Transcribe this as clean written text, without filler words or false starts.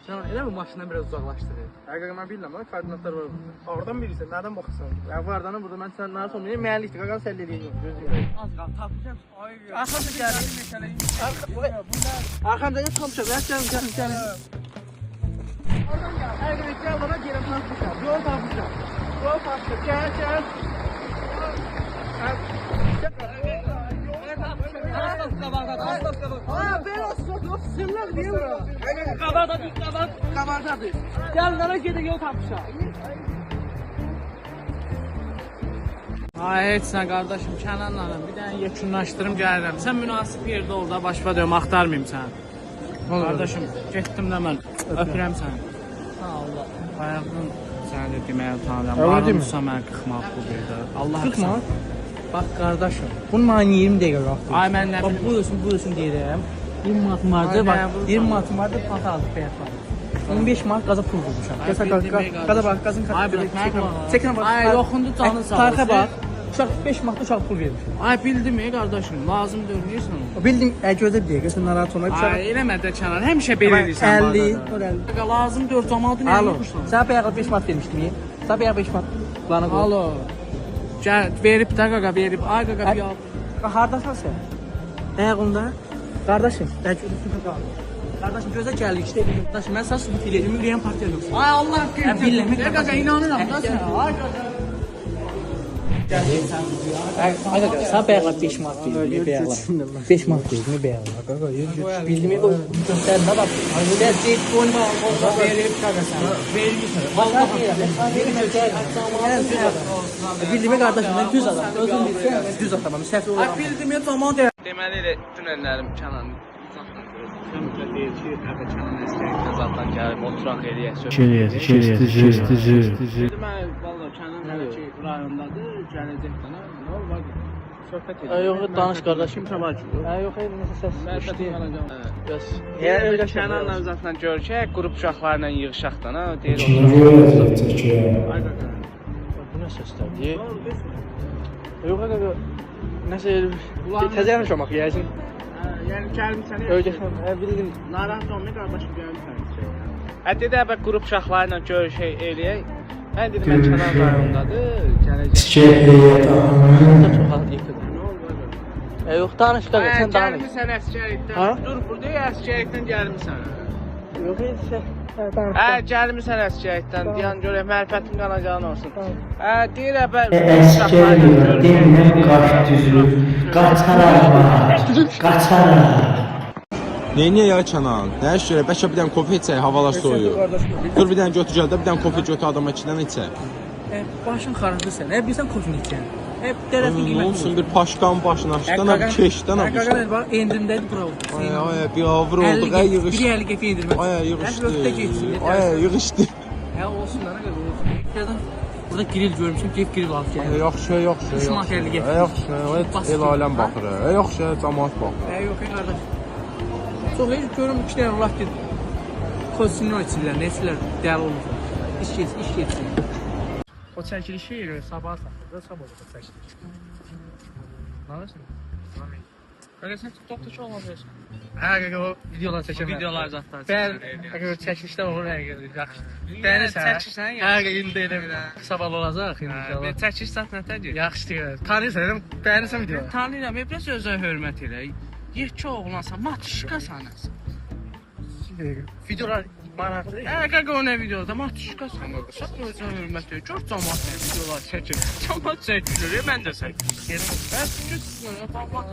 Canan, elə mi maşından biraz uzaqlaşdırır? Qaqa mən bilmirəm, lan koordinatlar var burada. Oradan bilirsən, nədən baxırsan? Ya vardan burada mən sən narahat olmayayım, müəllikdir. Qaqa sən dediyin yox, gözləyirəm. Az qal, tapacağım. Arxamda gəlir. Arxamda gəl, tapacağım. Gəl. Oradan gəl. Əgər gəl bana gələm tapacağım. Yol tapacağım. Gəl. Ben olsun, simler değil mi? Kabardadır. Gel nara gedin yol tapmışam. Ay heç nə qardaşım, Kənanla bir dənə yekunlaşdırım gəlirəm. Sən münasib yerdə ol da başqa deyim, axtarmayım səni. Qardaşım, getdim də mən öpürəm səni. Sağ Allah. Ayağın səni də deməyə utanıram. Varımsa mən 40 manat bu birdə. Allah 40 manat? Bak kardeşim, bununla 20 dəqiqə qaldı. Ay mən nə bilim. Buyursun deyirəm. 20 manatım vardı, bak 20 manatım vardı, pata aldık beyaz var. 15 manat qaza pul vurmuşam. Qaza bak, qazın çəkən bak. Ay yoxundu canın sağ olsun. Tarixə bak. Uşaq 5 manat uşaq pul vermişəm. Ay bildim qardaşım, lazım dönürsən onu. Bildim, gözə bir dəqiqə sən narahat olma. Ay eləmə də Kənan, həmişə belə edirsən. 50. Lazım 4 cəmaatı nə yapırsan? Sən bayaq 5 manat vermişdin. Sən bayaq 5 manat plana qoy. Alo. Gəl, verib də qaqa, verib. Ay qaqa bir al. Hardasan sən? Ayağımda. Qardaşım, Qardaşım gözə gəldik işte. Qardaşım mən sənə sübut eləyəcəm. Ürəyim partiya yoxsa. Ay Allah bilmirəm. Qaqa inanıram da sənə. Ay qaqa. Ay qaqa, sən bayaq 5 manat verdin, bayaq. 5 manat verdin, bayaq. Qaqa, bildim o göstərmə bax. Mən deyib qoyma, Verib qaqa sənə. Vermişsən. vallahi bildim qardaşım, mən düz adam. Özüm bilirsən, mən düz adamam. Səhv Ay olamam. bildim tamam de. Deməli elə tünəllərim Kənan. Kəmtə deyir ki, qaqa Kənan əskərlikdə zaten gəlib oturaq eləyək. Dedim mən valla Kənan hələ ki rayondadır, gələcək dənə. Nə var? Söhbət edir. Yox, danış qardaşım. Sabah ki. Yox, nəsə səs. Məhbətən qalacam. Bəs. Yəni Kənanla zaten görüşək, qrup uşaqlarla yığışaq da, nə deyir. Ay qaqa. Bu nə səslərdir? Yox, qaqa. Nəsə təzə yaşamaq yəqin. Yəni gəlmişsən. Öyrəşəm, bildim. Narahat olma qardaşım, gəlmişsən. Hətta də bəs qrup uşaqlarla görüşək eləyək. Mən dedim mən Kənan rayondadır, gələcək. Çox az yıxıldı. Nə oldu? Yox, danış qaqa, sən danış. Gəlmişsən əskərlikdən. Dur, burada əskərlikdən gəlmişsən. Yox, heç Gəlmişsən əskərlikdən. Deyən görək mərifətin qalacağın olsun. Deyir Demdən qaç düzülür, qaçaram. Neyniyə ya Kənan? Nə iş görək? Bəlkə bir dənə kofe içək, havalar soyuyur. Dur bir dənə götür gəl də, bir dənə kofe götür adama 2 dənə içək. Başın xarabdır sən. Bilsən kofini içən. Hep tərəfin Ne qiyməti. olsun bir paşkan başına açdan abi keşdən abi. Qaqa bax, endirimdədir bura. Ay bir avro olduq, ay yığış. 1.50 qəpik endirmə. Ay yığışdı. Götdə getsin. Ay yığışdı. Hə olsun da nə qədər olsun. Yerdən burada grill görmüşəm, grill alıb gəlir. Yaxşı. 3 manat 50 qəpik. Yaxşı, el aləm baxır. Yaxşı, cəmaət baxır. Yox qardaş. Çox heç görüm 2 dənə rulak gedir. Kosinlər içirlər, neçilər dəli olur. İş getsin. O çəkilişi yeri sabah saxlayır, sabah da çəkiliş. Nə olursun? Qaqa sən TikTokda çox olabilirsən. Qaqa o videolar çəkirəm. Videolar zaten. Qaqa çəkilişdə olur yaxşı. Bəyənirsən? Çəkirsən ya. Qaqa indi elə sabah olacaq inşallah. Çəkiş zaten nədir? Yaxşıdır. Tanıyırsan, bəyənirsən video. Tanıyıram, biraz özünə hörmət elə. Yekçi oğlansan, matışqasan. Videolar maraqlı. Qaqa o nə videoda matışqasan. Sən özünə hörmət elə. Gör cəmaət videolar çəkir. Cəmaət çəkir, mən də çəkir. Bəs güc, tamam.